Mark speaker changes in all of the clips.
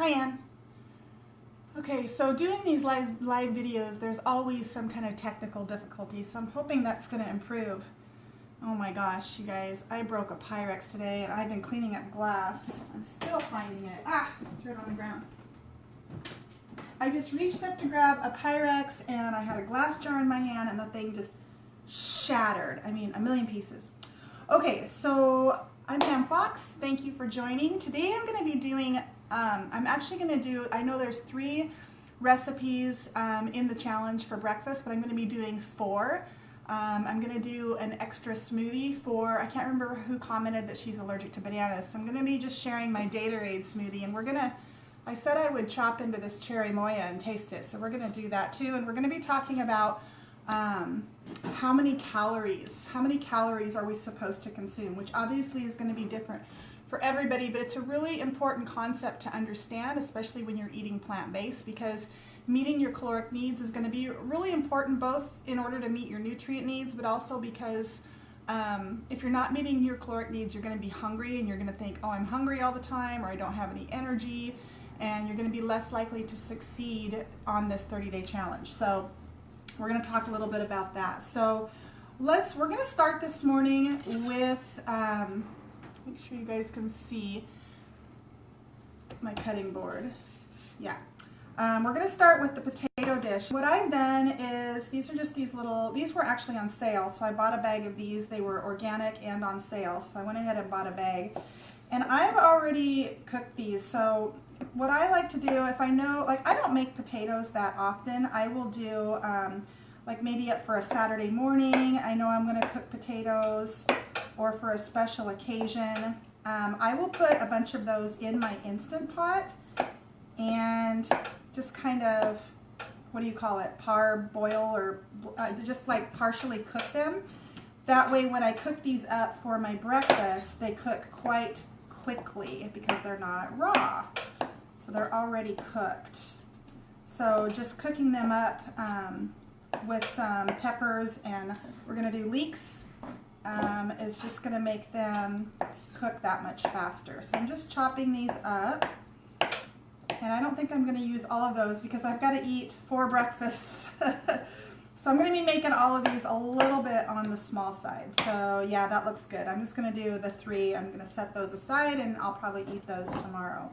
Speaker 1: Hi, Ann. Okay, so doing these live videos, there's always some kind of technical difficulty, so I'm hoping that's going to improve. Oh my gosh, you guys, I broke a Pyrex today, and I've been cleaning up glass. I'm still finding it. Just threw it on the ground. I just reached up to grab a Pyrex, and I had a glass jar in my hand, and the thing just shattered. I mean, a million pieces. Okay, so I'm Pam Fox. Thank you for joining. Today I'm going to be doing, I know there's 3 recipes in the challenge for breakfast, but I'm going to be doing 4. I'm going to do an extra smoothie for, I can't remember who commented that she's allergic to bananas, so I'm going to be just sharing my Gatorade smoothie, and I said I would chop into this cherry moya and taste it, so we're going to do that too, and we're going to be talking about how many calories are we supposed to consume, which obviously is going to be different for everybody, but it's a really important concept to understand, especially when you're eating plant-based, because meeting your caloric needs is going to be really important, both in order to meet your nutrient needs, but also because if you're not meeting your caloric needs, you're going to be hungry, and you're going to think, oh, I'm hungry all the time, or I don't have any energy, and you're going to be less likely to succeed on this 30-day challenge. So we're going to talk a little bit about that. So we're going to start this morning with, make sure you guys can see my cutting board. Yeah. We're going to start with the potato dish. What I've done is, these are just these were actually on sale, so I bought a bag of these. They were organic and on sale, so I went ahead and bought a bag. And I've already cooked these, so what I like to do, if I know, like I don't make potatoes that often, I will do, like maybe for a Saturday morning, I know I'm going to cook potatoes, or for a special occasion. I will put a bunch of those in my Instant Pot and just kind of, what do you call it, parboil, or just like partially cook them. That way when I cook these up for my breakfast, they cook quite quickly because they're not raw. So they're already cooked. So just cooking them up with some peppers, and we're going to do leeks, is just going to make them cook that much faster. So I'm just chopping these up. And I don't think I'm going to use all of those because I've got to eat 4 breakfasts. So I'm going to be making all of these a little bit on the small side. So yeah, that looks good. I'm just going to do the 3. I'm going to set those aside, and I'll probably eat those tomorrow.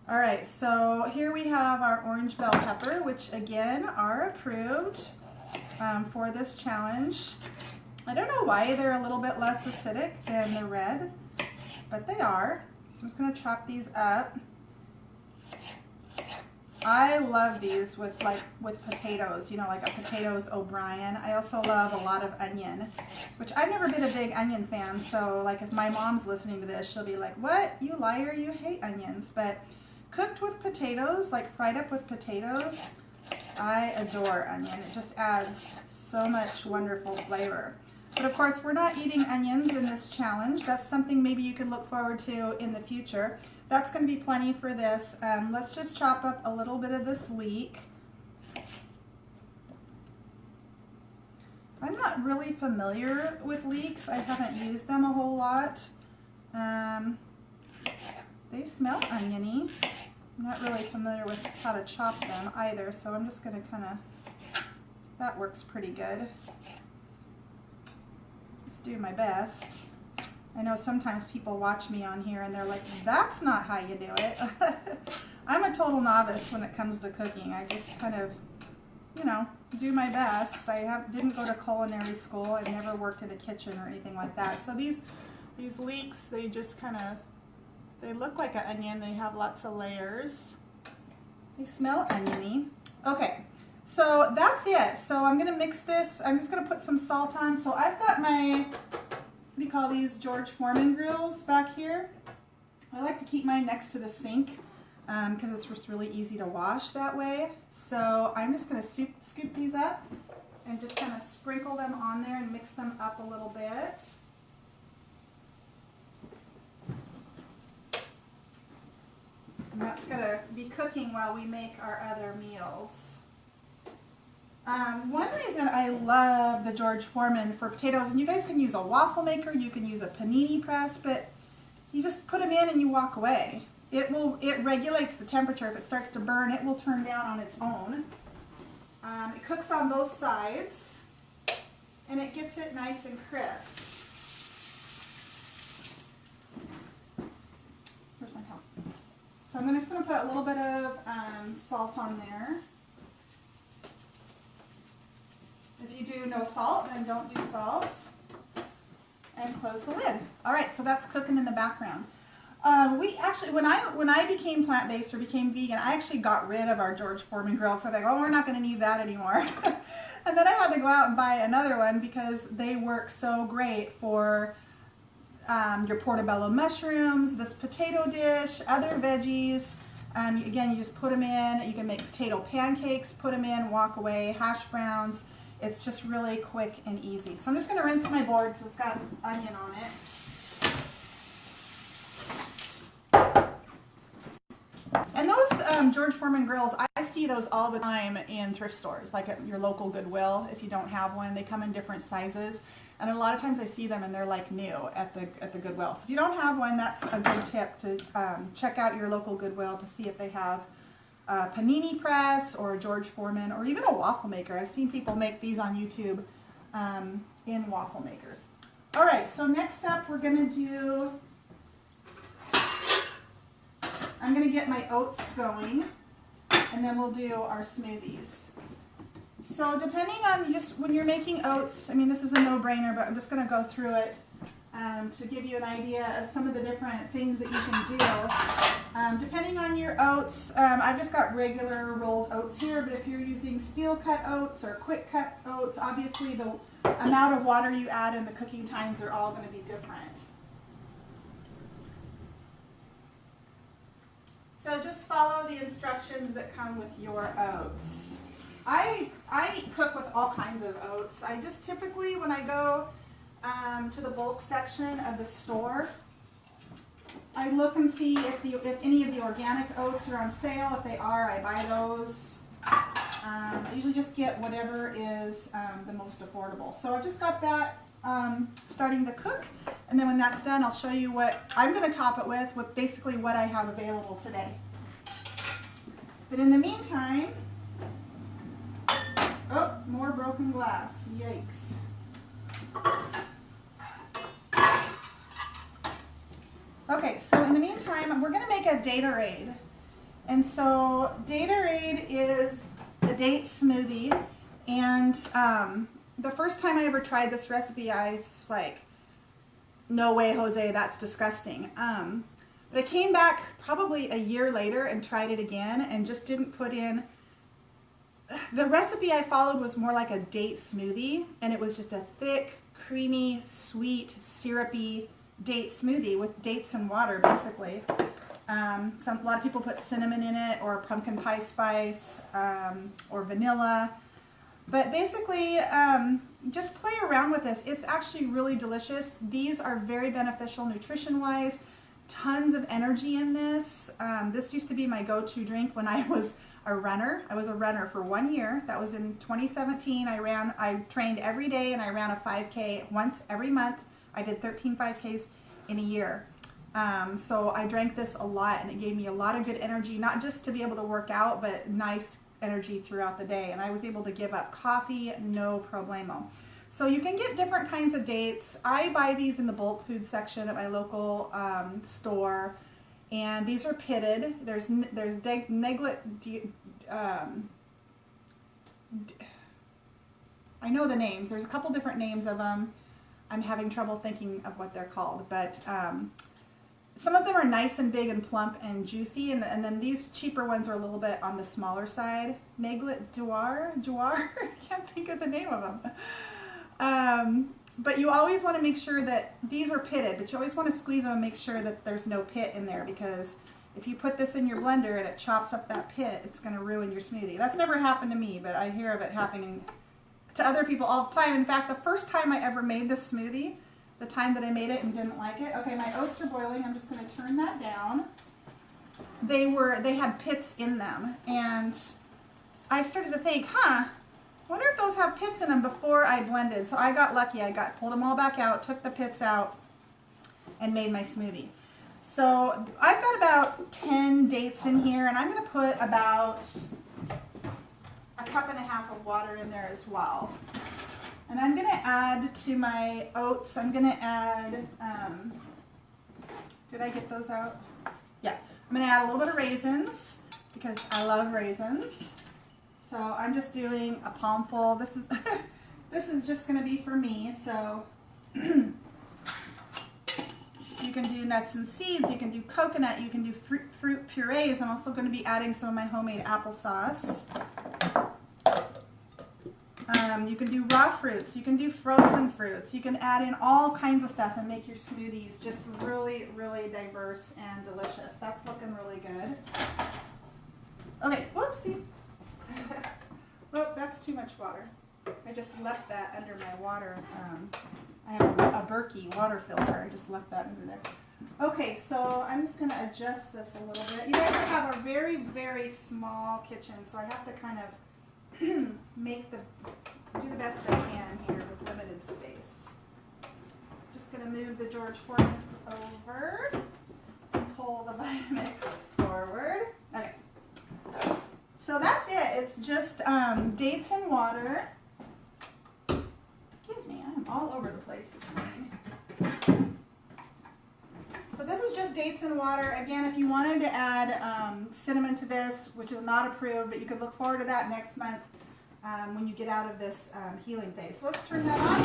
Speaker 1: All right, so here we have our orange bell pepper, which again are approved for this challenge. I don't know why they're a little bit less acidic than the red, but they are. So I'm just going to chop these up. I love these with potatoes, you know, like a potatoes O'Brien. I also love a lot of onion, which I've never been a big onion fan, so like if my mom's listening to this, she'll be like, what, you liar, you hate onions. But cooked with potatoes, like fried up with potatoes, I adore onion. It just adds so much wonderful flavor. But of course, we're not eating onions in this challenge. That's something maybe you can look forward to in the future. That's going to be plenty for this. Let's just chop up a little bit of this leek. I'm not really familiar with leeks. I haven't used them a whole lot. They smell oniony. I'm not really familiar with how to chop them either, so I'm just going to kind of, that works pretty good. Just do my best. I know sometimes people watch me on here and they're like, that's not how you do it. I'm a total novice when it comes to cooking. I just kind of, you know, do my best. I didn't go to culinary school. I've never worked in a kitchen or anything like that. So these leeks, they just kind of, they look like an onion. They have lots of layers. They smell oniony. Okay, so that's it. So I'm going to mix this. I'm just going to put some salt on. So I've got my, what do you call these, George Foreman grills back here. I like to keep mine next to the sink because it's just really easy to wash that way. So I'm just going to scoop these up and just kind of sprinkle them on there and mix them up a little bit. And that's going to be cooking while we make our other meals. One reason I love the George Foreman for potatoes, and you guys can use a waffle maker, you can use a panini press, but you just put them in and you walk away. it regulates the temperature. If it starts to burn, it will turn down on its own. It cooks on both sides, and it gets it nice and crisp. Where's my towel? So I'm just going to put a little bit of salt on there. If you do no salt, then don't do salt. And close the lid. All right, so that's cooking in the background. We actually, when I became plant-based or became vegan, I actually got rid of our George Foreman grill because I thought, oh, we're not going to need that anymore. And then I had to go out and buy another one because they work so great for your portobello mushrooms, this potato dish, other veggies. Again, you just put them in. You can make potato pancakes, put them in, walk away, hash browns. It's just really quick and easy. So I'm just going to rinse my board because it's got onion on it. And those George Foreman grills, I see those all the time in thrift stores, like at your local Goodwill. If you don't have one, they come in different sizes. And a lot of times I see them and they're like new at the Goodwill. So if you don't have one, that's a good tip to check out your local Goodwill to see if they have a panini press or a George Foreman or even a waffle maker. I've seen people make these on YouTube in waffle makers. All right, so next up we're going to do, I'm going to get my oats going and then we'll do our smoothies. So depending on just when you're making oats, I mean this is a no-brainer, but I'm just going to go through it to give you an idea of some of the different things that you can do. Depending on your oats, I've just got regular rolled oats here, but if you're using steel cut oats or quick cut oats, obviously the amount of water you add and the cooking times are all going to be different. So just follow the instructions that come with your oats. I cook with all kinds of oats. I just typically, when I go to the bulk section of the store, I look and see if any of the organic oats are on sale. If they are, I buy those. I usually just get whatever is the most affordable. So I've just got that starting to cook, and then when that's done, I'll show you what I'm going to top it with basically what I have available today. But in the meantime, oh, more broken glass. Yikes. Okay, so in the meantime, we're going to make a Daterade. And so Daterade is a date smoothie. And the first time I ever tried this recipe, I was like, no way, Jose, that's disgusting. But I came back probably a year later and tried it again and just didn't put in. The recipe I followed was more like a date smoothie, and it was just a thick, creamy, sweet, syrupy date smoothie with dates and water, basically. A lot of people put cinnamon in it, or pumpkin pie spice, or vanilla. But basically, just play around with this. It's actually really delicious. These are very beneficial nutrition-wise. Tons of energy in this. This used to be my go-to drink when I was a runner. I was a runner for 1 year. That was in 2017. I trained every day and I ran a 5K once every month. I did 13 5Ks in a year. So I drank this a lot and it gave me a lot of good energy, not just to be able to work out, but nice energy throughout the day. And I was able to give up coffee, no problemo. So you can get different kinds of dates. I buy these in the bulk food section at my local store. And these are pitted. There's I know the names. There's a couple different names of them. I'm having trouble thinking of what they're called, but some of them are nice and big and plump and juicy, and then these cheaper ones are a little bit on the smaller side. Neglet Jouar? I can't think of the name of them. But you always want to make sure that these are pitted, but you always want to squeeze them and make sure that there's no pit in there, because if you put this in your blender and it chops up that pit, it's going to ruin your smoothie. That's never happened to me, but I hear of it happening to other people all the time. In fact, the first time I ever made this smoothie, the time that I made it and didn't like it, okay, my oats are boiling. I'm just going to turn that down. They had pits in them, and I started to think, I wonder if those have pits in them before I blended. So I got lucky. I pulled them all back out, took the pits out, and made my smoothie. So I've got about 10 dates in here, and I'm going to put about a cup and a half of water in there as well. And I'm going to add to my oats, I'm going to add, did I get those out? Yeah. I'm going to add a little bit of raisins because I love raisins. So I'm just doing a palmful. This is this is just going to be for me. So you can do nuts and seeds. You can do coconut. You can do fruit purees. I'm also going to be adding some of my homemade applesauce. You can do raw fruits. You can do frozen fruits. You can add in all kinds of stuff and make your smoothies just really, really diverse and delicious. That's looking really good. Okay, whoopsie. Well, that's too much water. I just left that under my water. I have a Berkey water filter. I just left that under there. Okay, so I'm just going to adjust this a little bit. You guys have a very, very small kitchen, so I have to kind of do the best I can here with limited space. Just going to move the George Foreman over and pull the Vitamix forward. Okay. So that's it. It's just dates and water. Excuse me, I'm all over the place this morning. So this is just dates and water. Again, if you wanted to add cinnamon to this, which is not approved, but you could look forward to that next month when you get out of this healing phase. So let's turn that on.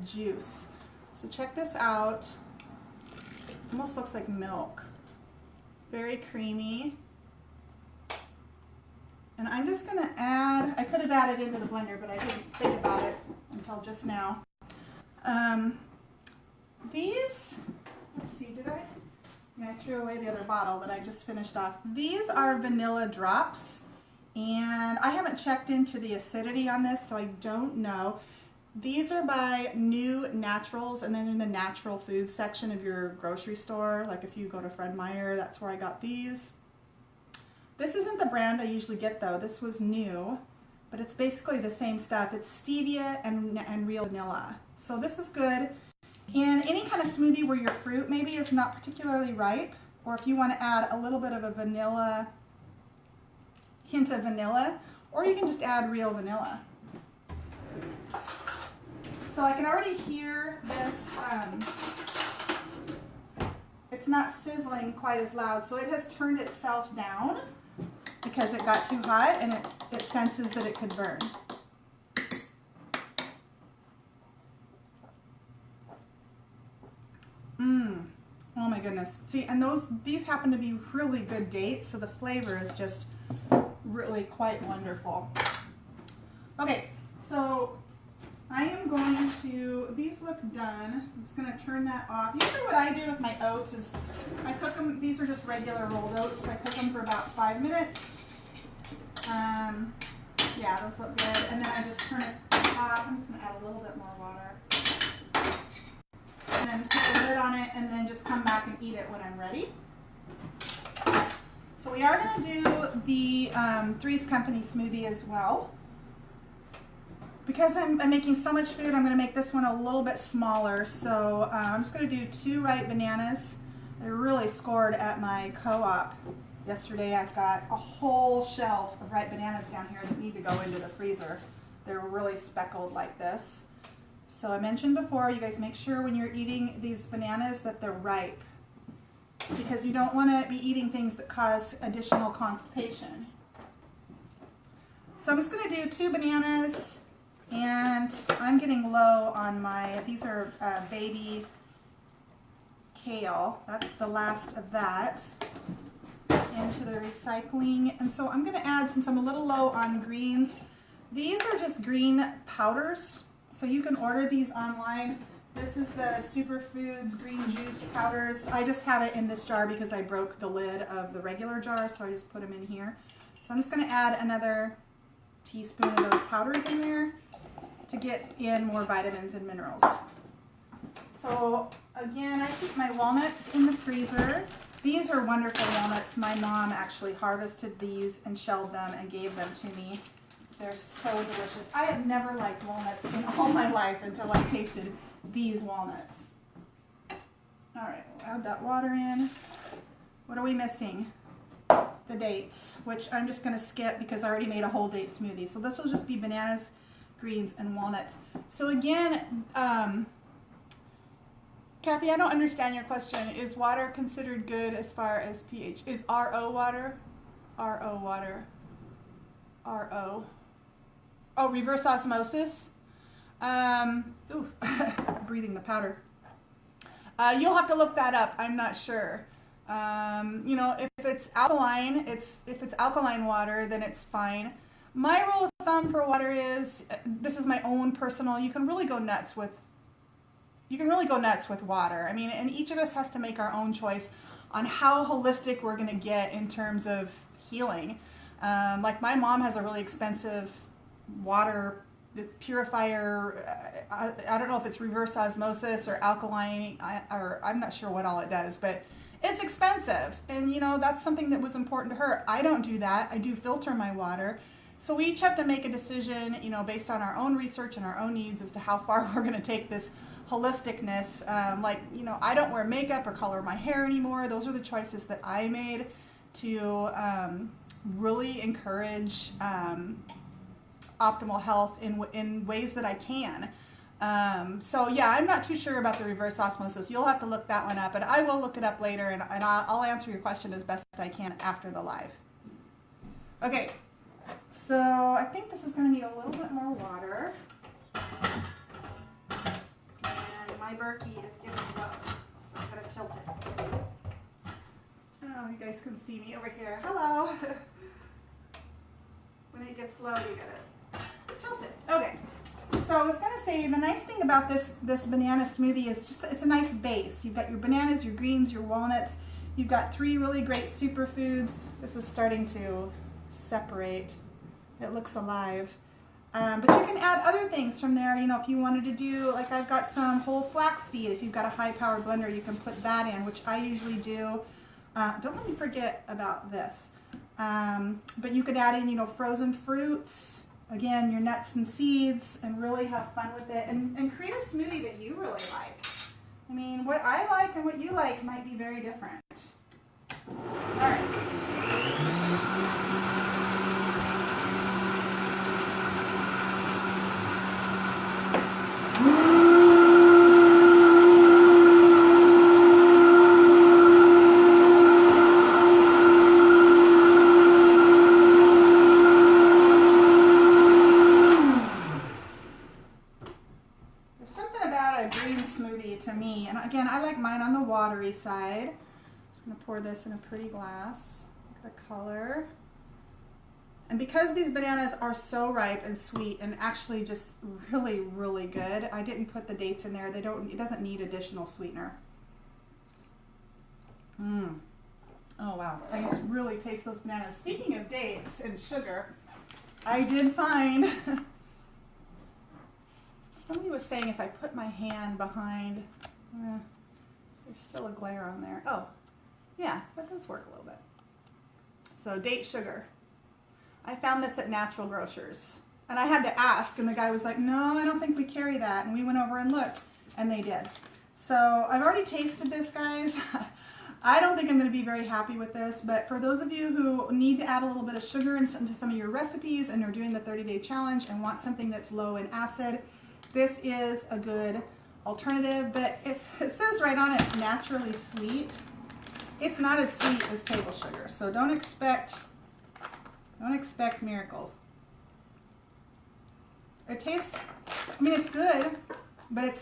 Speaker 1: Juice. So check this out. Almost looks like milk. Very creamy. And I'm just going to add, I could have added into the blender, but I didn't think about it until just now. These, let's see, did I? Yeah, I threw away the other bottle that I just finished off. These are vanilla drops, and I haven't checked into the acidity on this, so I don't know. These are by New Naturals, and then in the natural food section of your grocery store, like if you go to Fred Meyer, that's where I got these. This isn't the brand I usually get though. This was new, but it's basically the same stuff. It's stevia and real vanilla. So this is good. In any kind of smoothie where your fruit maybe is not particularly ripe, or if you want to add a little bit of a vanilla, hint of vanilla, or you can just add real vanilla. So I can already hear this, it's not sizzling quite as loud, so it has turned itself down because it got too hot and it senses that it could burn. Oh my goodness. See, and these happen to be really good dates, so the flavor is just really quite wonderful. Okay, so I am going to, these look done. I'm just going to turn that off. Usually what I do with my oats is I cook them, these are just regular rolled oats, so I cook them for about 5 minutes. Yeah, those look good. And then I just turn it off. I'm just going to add a little bit more water. And then put the lid on it and then just come back and eat it when I'm ready. So we are going to do the Three's Company smoothie as well. Because I'm making so much food, I'm going to make this one a little bit smaller. So I'm just going to do 2 ripe bananas. I really scored at my co-op yesterday. I've got a whole shelf of ripe bananas down here that need to go into the freezer. They're really speckled like this. So I mentioned before, you guys make sure when you're eating these bananas that they're ripe, because you don't want to be eating things that cause additional constipation. So I'm just going to do 2 bananas. And I'm getting low on my, these are baby kale. That's the last of that. into the recycling. And so I'm going to add, since I'm a little low on greens, these are just green powders. So you can order these online. This is the Superfoods green juice powders. I just have it in this jar because I broke the lid of the regular jar, so I just put them in here. So I'm just going to add another teaspoon of those powders in there to get in more vitamins and minerals. So again, I keep my walnuts in the freezer. These are wonderful walnuts. My mom actually harvested these and shelled them and gave them to me. They're so delicious. I have never liked walnuts in all my life until I tasted these walnuts. All right, we'll add that water in. What are we missing? The dates, which I'm just going to skip because I already made a whole date smoothie. So this will just be bananas, greens, and walnuts. So again, Kathy, I don't understand your question. Is water considered good as far as pH? Is RO water? RO water. RO. Oh, reverse osmosis. Ooh, breathing the powder. You'll have to look that up. I'm not sure. You know, if it's alkaline, if it's alkaline water, then it's fine. My rule of thumb for water is, this is my own personal, you can really go nuts with water. I mean, and each of us has to make our own choice on how holistic we're going to get in terms of healing. Like my mom has a really expensive water purifier. I don't know if it's reverse osmosis or alkaline, or I'm not sure what all it does, but it's expensive. And you know, that's something that was important to her. I don't do that. I do filter my water. So we each have to make a decision, you know, based on our own research and our own needs as to how far we're going to take this holisticness. Like, you know, I don't wear makeup or color my hair anymore. Those are the choices that I made to really encourage optimal health in ways that I can. So yeah, I'm not too sure about the reverse osmosis. You'll have to look that one up, and I will look it up later, and I'll answer your question as best I can after the live. Okay, so I think this is going to need a little bit more water. And my Berkey is getting low, so I'm going to tilt it. Oh, you guys can see me over here. Hello. When it gets low, you gotta tilt it. Okay. So I was gonna say, the nice thing about this banana smoothie is just, it's a nice base. You've got your bananas, your greens, your walnuts. You've got 3 really great superfoods. This is starting to separate. It looks alive. But you can add other things from there. You know, if you wanted to do, like I've got some whole flax seed. If you've got a high-powered blender, you can put that in, which I usually do. Don't let me forget about this. But you could add in, you know, frozen fruits, again, your nuts and seeds, and really have fun with it, and create a smoothie that you really like. I mean, what I like and what you like might be very different. All right. Watery side. I'm just going to pour this in a pretty glass. Look at the color. And because these bananas are so ripe and sweet and actually just really, really good, I didn't put the dates in there. It doesn't need additional sweetener. Oh wow, I just really taste those bananas. Speaking of dates and sugar, I did find somebody was saying if I put my hand behind, there's still a glare on there. Oh, yeah, that does work a little bit. So date sugar. I found this at Natural Grocers. And I had to ask, and the guy was like, no, I don't think we carry that. And we went over and looked, and they did. So I've already tasted this, guys. I don't think I'm going to be very happy with this, but for those of you who need to add a little bit of sugar into some of your recipes and are doing the 30-day challenge and want something that's low in acid, this is a good alternative, but it says right on it, naturally sweet. It's not as sweet as table sugar, so don't expect miracles. It tastes, I mean, it's good, but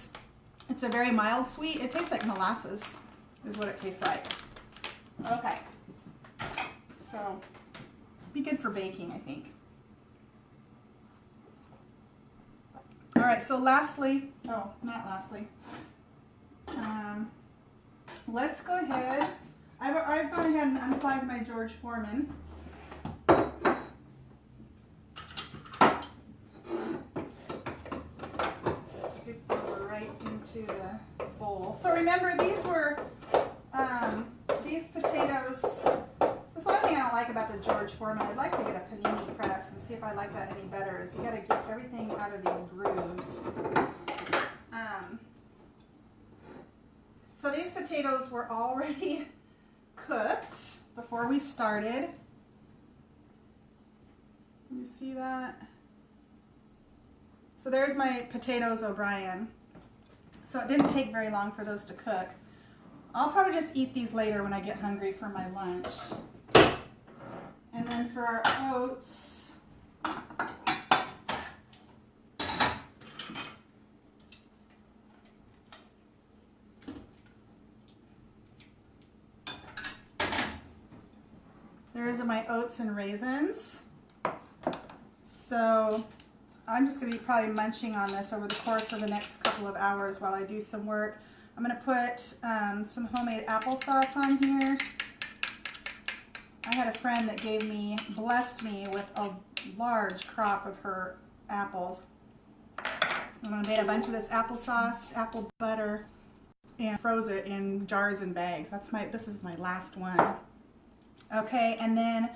Speaker 1: it's a very mild sweet. It tastes like molasses, is what it tastes like. Okay. so be good for baking, I think. All right, so lastly, oh, not lastly, let's go ahead. I've gone ahead and unplugged my George Foreman. Scoop over right into the bowl. So remember, these were, these potatoes, that's the only thing I don't like about the George Foreman. I'd like to get a panini press and see if I like that any better, is you gotta get everything out of these grooves. So these potatoes were already cooked before we started. You see that? So there's my potatoes O'Brien. So it didn't take very long for those to cook. I'll probably just eat these later when I get hungry for my lunch. And then for our oats, there's my Oats and Raisins. So I'm just going to be probably munching on this over the course of the next couple of hours while I do some work. I'm going to put some homemade applesauce on here. I had a friend that blessed me with a large crop of her apples. And I made a bunch of this applesauce, apple butter, and froze it in jars and bags. This is my last one. Okay, and then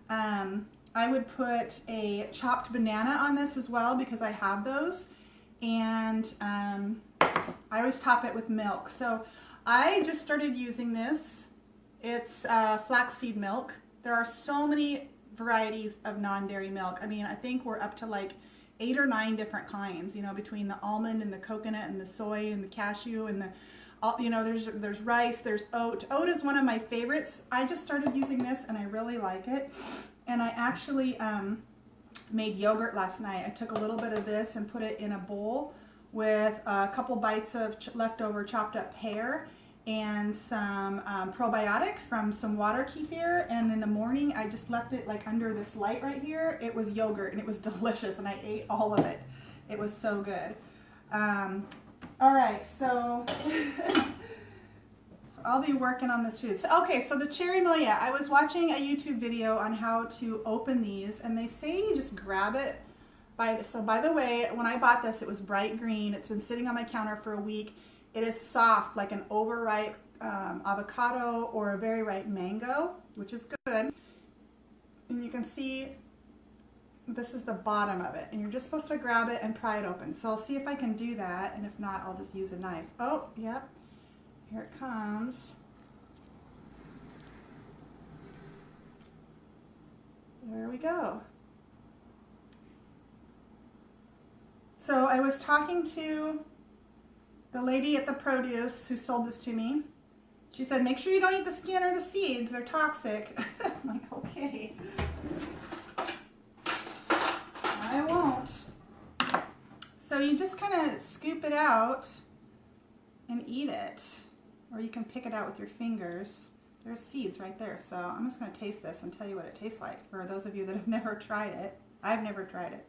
Speaker 1: I would put a chopped banana on this as well because I have those. And I always top it with milk. So I just started using this. It's flaxseed milk. There are so many varieties of non-dairy milk. I mean, I think we're up to like 8 or 9 different kinds, you know, between the almond and the coconut and the soy and the cashew and you know, there's rice, there's oat. Oat is one of my favorites. I just started using this and I really like it. And I actually made yogurt last night. I took a little bit of this and put it in a bowl with a couple bites of leftover chopped up pear and some probiotic from some water kefir. And in the morning, I just left it like under this light right here. It was yogurt and it was delicious and I ate all of it. It was so good. All right, so, so I'll be working on this food. So, okay, so the cherry moya, I was watching a YouTube video on how to open these, and they say you just grab it so by the way, when I bought this, it was bright green. It's been sitting on my counter for a week. It is soft, like an overripe avocado or a very ripe mango, which is good. And you can see this is the bottom of it, and you're just supposed to grab it and pry it open. So I'll see if I can do that, and if not, I'll just use a knife. Oh, yep, here it comes. There we go. So I was talking to the lady at the produce who sold this to me. She said, make sure you don't eat the skin or the seeds, they're toxic. I'm like, okay. I won't. So you just kind of scoop it out and eat it, or you can pick it out with your fingers. There's seeds right there, so I'm just going to taste this and tell you what it tastes like for those of you that have never tried it. I've never tried it.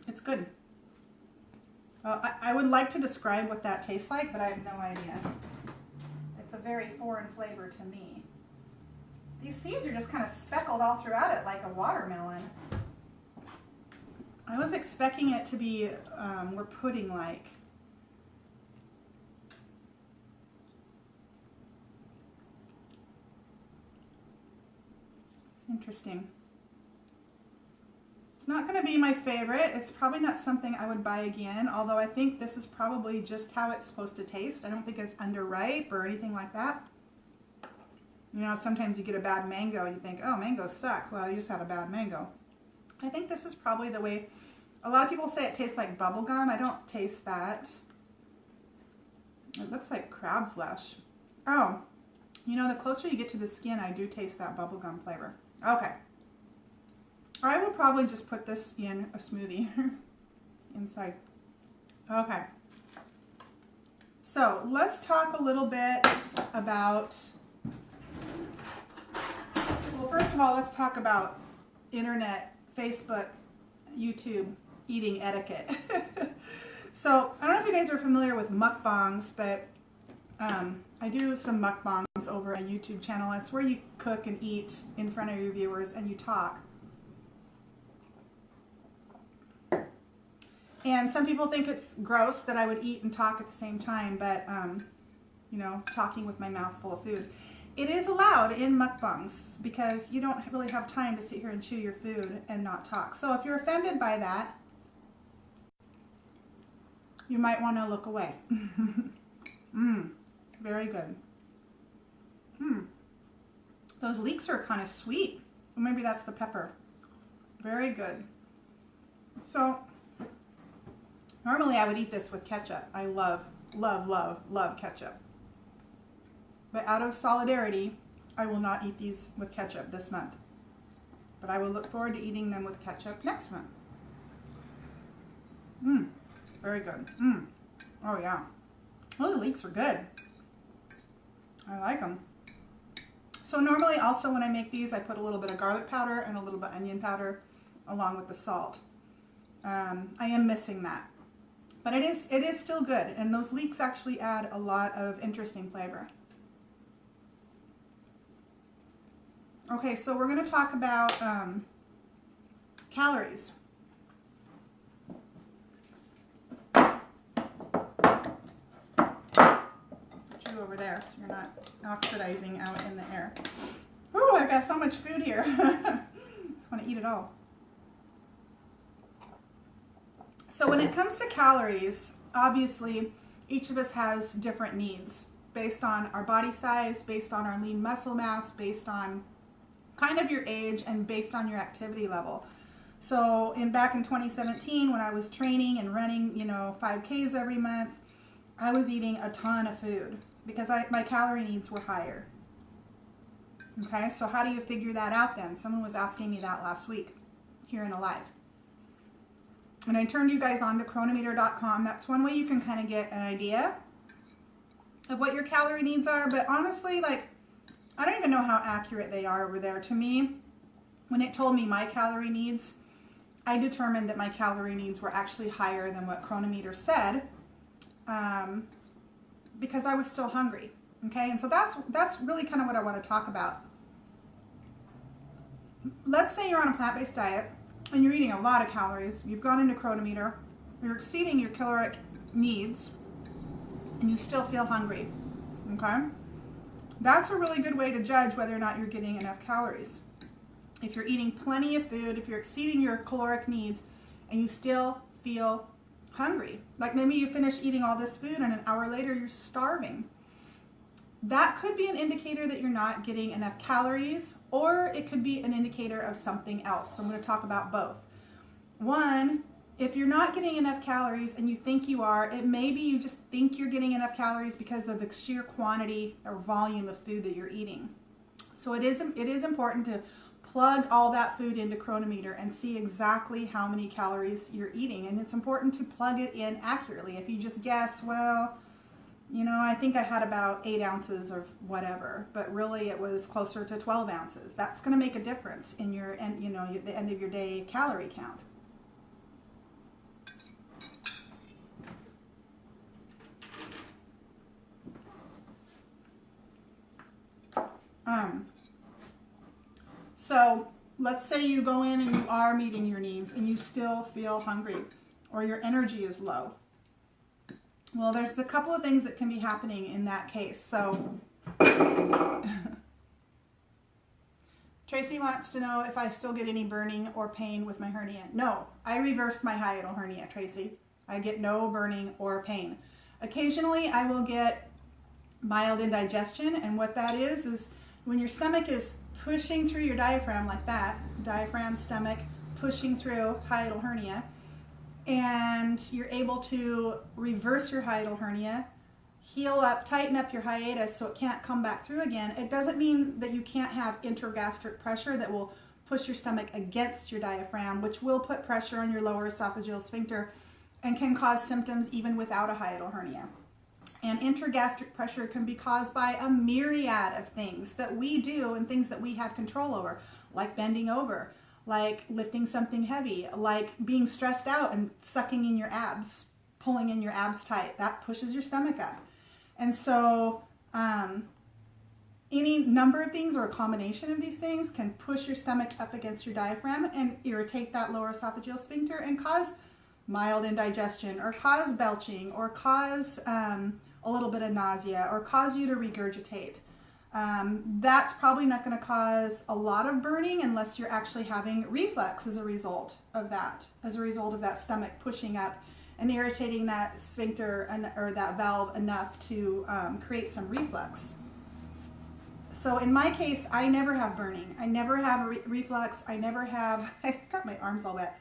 Speaker 1: It's good. Well, I would like to describe what that tastes like, but I have no idea. It's a very foreign flavor to me. These seeds are just kind of speckled all throughout it like a watermelon. I was expecting it to be more pudding-like. It's interesting. It's not going to be my favorite. It's probably not something I would buy again, although I think this is probably just how it's supposed to taste. I don't think it's underripe or anything like that. You know, sometimes you get a bad mango and you think, oh, mangoes suck. Well, you just had a bad mango. I think this is probably the way. A lot of people say it tastes like bubble gum. I don't taste that. It looks like crab flesh. Oh, you know, the closer you get to the skin, I do taste that bubble gum flavor. Okay. I will probably just put this in a smoothie inside. Okay. So let's talk a little bit about, well, first of all, let's talk about internet, Facebook, YouTube, eating etiquette. So I don't know if you guys are familiar with mukbangs, but I do some mukbangs over a YouTube channel. It's where you cook and eat in front of your viewers and you talk. And some people think it's gross that I would eat and talk at the same time, but, you know, talking with my mouth full of food. It is allowed in mukbangs because you don't really have time to sit here and chew your food and not talk. So if you're offended by that, you might want to look away. Very good. Those leeks are kind of sweet. Or maybe that's the pepper. Very good. So normally I would eat this with ketchup. I love, love, love, love ketchup. But out of solidarity, I will not eat these with ketchup this month. But I will look forward to eating them with ketchup next month. Very good. Oh yeah. Those leeks are good. I like them. So normally also when I make these, I put a little bit of garlic powder and a little bit of onion powder along with the salt. I am missing that. But it is still good. And those leeks actually add a lot of interesting flavor. Okay, so we're going to talk about calories. Put you over there so you're not oxidizing out in the air. Ooh, I got so much food here. I just want to eat it all. So when it comes to calories, obviously each of us has different needs based on our body size, based on our lean muscle mass, based on kind of your age, and based on your activity level. So back in 2017 when I was training and running, you know, 5Ks every month, I was eating a ton of food because my calorie needs were higher. Okay, so how do you figure that out then? Someone was asking me that last week here in a live. And I turned you guys on to chronometer.com. That's one way you can kind of get an idea of what your calorie needs are. But honestly, like, I don't even know how accurate they are over there. To me, when it told me my calorie needs, I determined that my calorie needs were actually higher than what Chronometer said because I was still hungry. Okay, and so that's really kind of what I want to talk about. Let's say you're on a plant-based diet and you're eating a lot of calories. You've gone into Chronometer, you're exceeding your caloric needs, and you still feel hungry. Okay? That's a really good way to judge whether or not you're getting enough calories. If you're eating plenty of food, if you're exceeding your caloric needs, and you still feel hungry, like maybe you finish eating all this food and an hour later you're starving, that could be an indicator that you're not getting enough calories, or it could be an indicator of something else. So I'm going to talk about both. One, if you're not getting enough calories and you think you are, it may be you just think you're getting enough calories because of the sheer quantity or volume of food that you're eating. So it is important to plug all that food into Chronometer and see exactly how many calories you're eating. And it's important to plug it in accurately. If you just guess, well, you know, I think I had about 8 ounces of whatever, but really it was closer to 12 ounces. That's going to make a difference in your, you know, the end of your day calorie count. So let's say you go in and you are meeting your needs and you still feel hungry or your energy is low. Well, there's a couple of things that can be happening in that case. So Tracy wants to know if I still get any burning or pain with my hernia. No, I reversed my hiatal hernia, Tracy. I get no burning or pain. Occasionally I will get mild indigestion, and what that is when your stomach is pushing through your diaphragm like that, diaphragm, stomach, pushing through hiatal hernia, and you're able to reverse your hiatal hernia, heal up, tighten up your hiatus so it can't come back through again. It doesn't mean that you can't have intragastric pressure that will push your stomach against your diaphragm, which will put pressure on your lower esophageal sphincter and can cause symptoms even without a hiatal hernia. And intragastric pressure can be caused by a myriad of things that we do and things that we have control over, like bending over, like lifting something heavy, like being stressed out and sucking in your abs, pulling in your abs tight. That pushes your stomach up. And so any number of things or a combination of these things can push your stomach up against your diaphragm and irritate that lower esophageal sphincter and cause mild indigestion or cause belching or cause a little bit of nausea or cause you to regurgitate. That's probably not going to cause a lot of burning unless you're actually having reflux as a result of that stomach pushing up and irritating that sphincter or that valve enough to create some reflux. So in my case, I never have burning. I never have reflux. I never have, I got my arms all wet.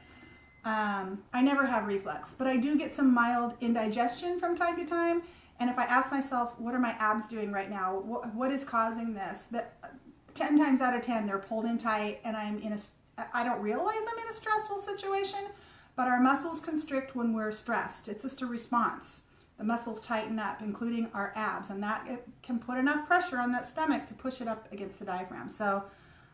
Speaker 1: I never have reflux, but I do get some mild indigestion from time to time. And if I ask myself, what are my abs doing right now? What is causing this? That 10 times out of 10, they're pulled in tight and I don't realize I'm in a stressful situation, but our muscles constrict when we're stressed. It's just a response. The muscles tighten up, including our abs, and that it can put enough pressure on that stomach to push it up against the diaphragm. So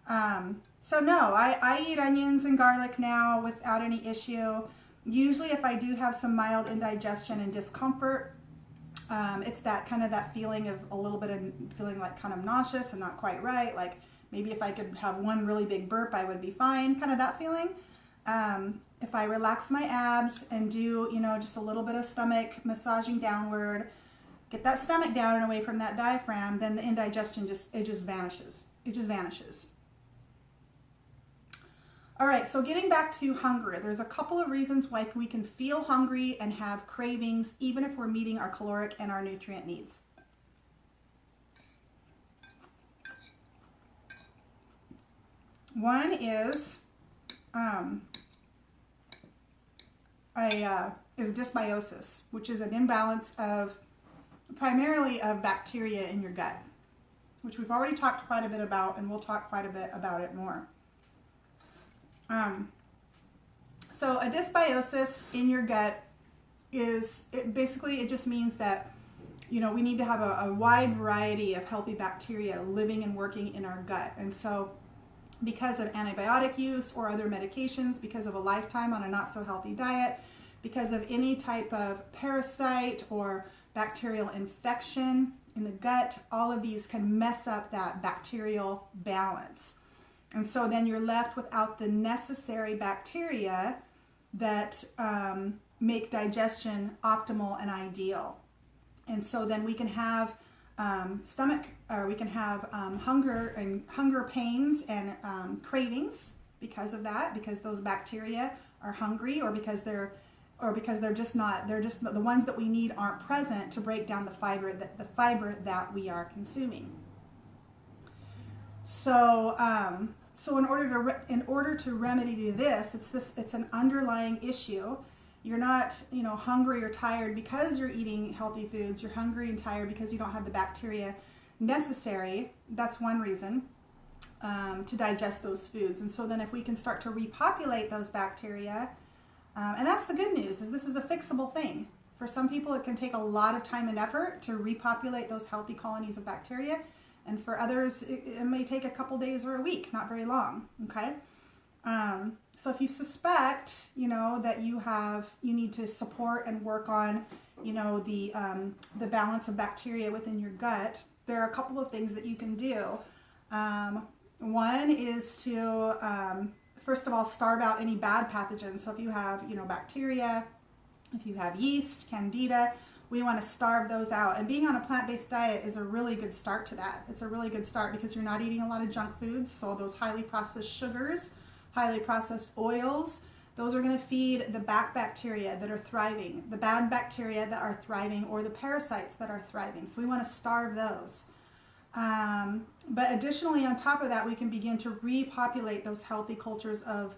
Speaker 1: no, I eat onions and garlic now without any issue. Usually if I do have some mild indigestion and discomfort, it's that feeling of a little bit of feeling like kind of nauseous and not quite right. Like maybe if I could have one really big burp, I would be fine, kind of that feeling. If I relax my abs and do, just a little bit of stomach massaging downward, get that stomach down and away from that diaphragm, then the indigestion just vanishes. It just vanishes. All right, so getting back to hunger, there's a couple of reasons why we can feel hungry and have cravings, even if we're meeting our caloric and our nutrient needs. One is dysbiosis, which is an imbalance primarily of bacteria in your gut, which we've already talked quite a bit about, and we'll talk quite a bit about it more. So a dysbiosis in your gut it just means that, we need to have a wide variety of healthy bacteria living and working in our gut. And so because of antibiotic use or other medications, because of a lifetime on a not so healthy diet, because of any type of parasite or bacterial infection in the gut, all of these can mess up that bacterial balance. And so then you're left without the necessary bacteria that make digestion optimal and ideal. And so then we can have hunger pains and cravings because of that, because those bacteria are hungry, or because they're just the ones that we need aren't present to break down the fiber that we are consuming. So in order to remedy this, it's an underlying issue. You're not, hungry or tired because you're eating healthy foods. You're hungry and tired because you don't have the bacteria necessary. That's one reason to digest those foods. And so then if we can start to repopulate those bacteria, and that's the good news, is this is a fixable thing. For some people, it can take a lot of time and effort to repopulate those healthy colonies of bacteria. And for others, it may take a couple days or a week, not very long, okay? So if you suspect, that you need to support and work on, the balance of bacteria within your gut, there are a couple of things that you can do. One is to, first of all, starve out any bad pathogens. So if you have, bacteria, if you have yeast, candida, we want to starve those out. And being on a plant-based diet is a really good start to that. It's a really good start because you're not eating a lot of junk foods. So those highly processed sugars, highly processed oils, those are going to feed the bacteria that are thriving, the bad bacteria that are thriving, or the parasites that are thriving. So we want to starve those. But additionally, on top of that, we can begin to repopulate those healthy cultures of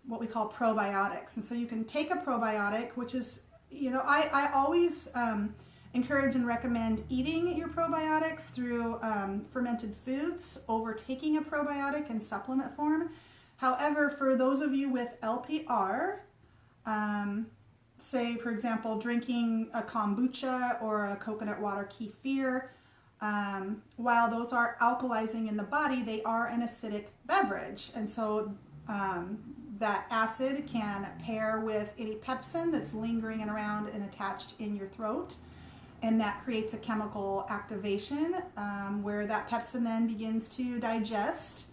Speaker 1: what we call probiotics. And so you can take a probiotic, which is, I always encourage and recommend eating your probiotics through fermented foods over taking a probiotic in supplement form. However, for those of you with LPR, say, for example, drinking a kombucha or a coconut water kefir. While those are alkalizing in the body, they are an acidic beverage. And so that acid can pair with any pepsin that's lingering around and attached in your throat. And that creates a chemical activation where that pepsin then begins to digest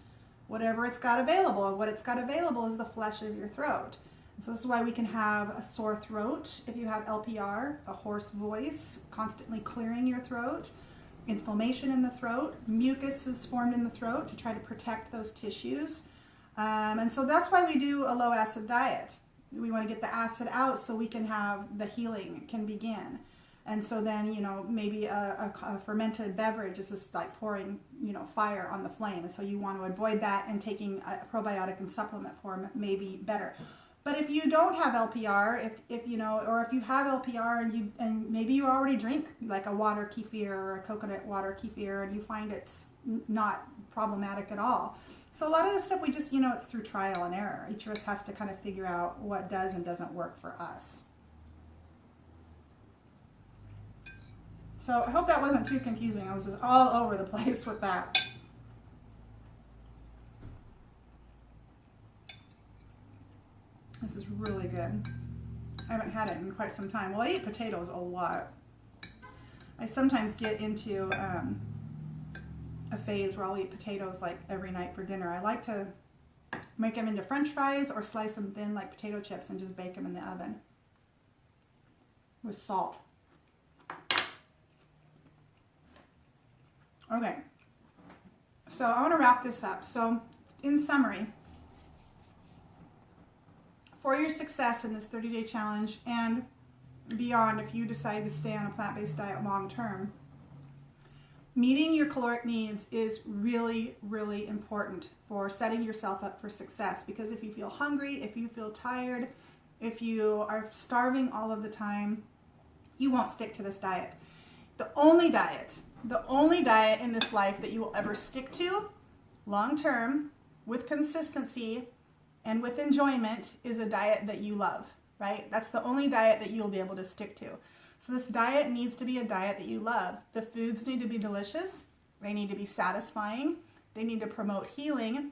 Speaker 1: whatever it's got available. And what it's got available is the flesh of your throat. And so this is why we can have a sore throat if you have LPR, a hoarse voice, constantly clearing your throat, inflammation in the throat, mucus is formed in the throat to try to protect those tissues. And so that's why we do a low acid diet. We want to get the acid out so we can have the healing can begin. And so then, you know, maybe a fermented beverage is just like pouring, you know, fire on the flame. And so you want to avoid that, and taking a probiotic in supplement form may be better. But if you don't have LPR, if you know, or if you have LPR and maybe you already drink like a water kefir or a coconut water kefir and you find it's not problematic at all. So a lot of this stuff we just, you know, it's through trial and error. Each of us has to kind of figure out what does and doesn't work for us. So I hope that wasn't too confusing. I was just all over the place with that. This is really good. I haven't had it in quite some time. Well, I eat potatoes a lot. I sometimes get into a phase where I'll eat potatoes like every night for dinner. I like to make them into French fries or slice them thin like potato chips and just bake them in the oven with salt. Okay, so I want to wrap this up. So in summary, for your success in this 30-day challenge and beyond, if you decide to stay on a plant-based diet long term, meeting your caloric needs is really, really important for setting yourself up for success. Because if you feel hungry, if you feel tired, if you are starving all of the time, you won't stick to this diet. The only diet in this life that you will ever stick to long term with consistency and with enjoyment is a diet that you love, right? That's the only diet that you'll be able to stick to. So this diet needs to be a diet that you love. The foods need to be delicious, they need to be satisfying, they need to promote healing,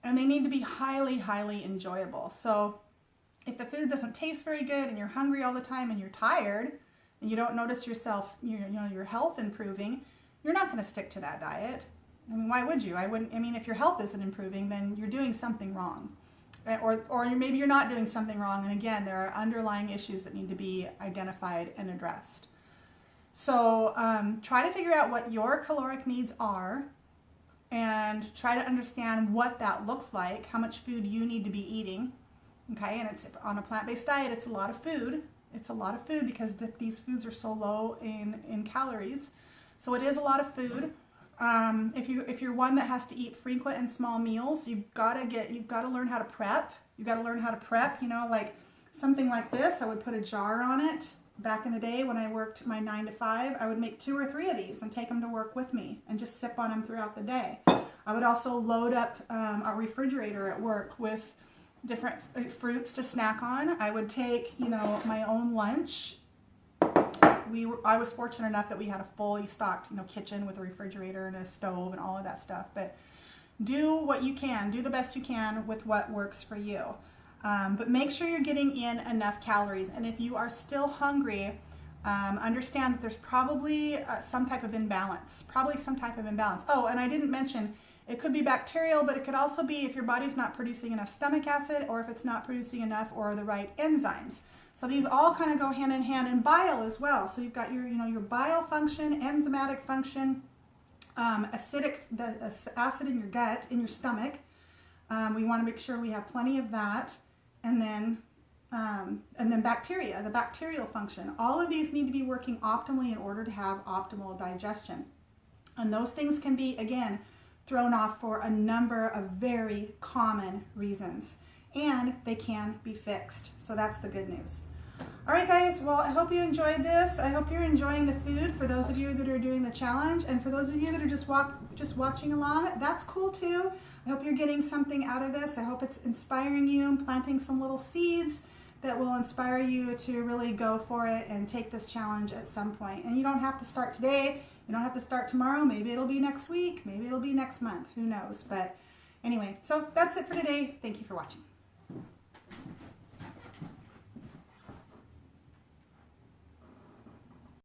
Speaker 1: and they need to be highly, highly enjoyable. So if the food doesn't taste very good and you're hungry all the time and you're tired and you don't notice yourself, your health improving, you're not going to stick to that diet. I mean, why would you? I mean, if your health isn't improving, then you're doing something wrong. Or maybe you're not doing something wrong, and again, there are underlying issues that need to be identified and addressed. So try to figure out what your caloric needs are and try to understand what that looks like, how much food you need to be eating. Okay, and it's on a plant-based diet, it's a lot of food. It's a lot of food because these foods are so low in calories. So it is a lot of food. If you're one that has to eat frequent and small meals, you've got to learn how to prep. You've got to learn how to prep, you know, like something like this. I would put a jar on it. Back in the day when I worked my 9 to 5, I would make 2 or 3 of these and take them to work with me and just sip on them throughout the day. I would also load up a refrigerator at work with different fruits to snack on. I would take, you know, my own lunch. I was fortunate enough that we had a fully stocked, you know, kitchen with a refrigerator and a stove and all of that stuff. But do what you can, do the best you can with what works for you. But make sure you're getting in enough calories. And if you are still hungry, understand that there's probably some type of imbalance. Oh, and I didn't mention, it could be bacterial, but it could also be if your body's not producing enough stomach acid or if it's not producing enough or the right enzymes. So these all kind of go hand in hand, and bile as well. So you've got your, you know, your bile function, enzymatic function, the acid in your gut, in your stomach. We want to make sure we have plenty of that, and then bacteria, the bacterial function. All of these need to be working optimally in order to have optimal digestion. And those things can be, again, thrown off for a number of very common reasons, and they can be fixed. So that's the good news. All right, guys, well, I hope you enjoyed this. I hope you're enjoying the food for those of you that are doing the challenge, and for those of you that are just watching along, that's cool too. I hope you're getting something out of this. I hope it's inspiring you and planting some little seeds that will inspire you to really go for it and take this challenge at some point. And you don't have to start today. You don't have to start tomorrow. Maybe it'll be next week. Maybe it'll be next month. Who knows? But anyway, so that's it for today. Thank you for watching.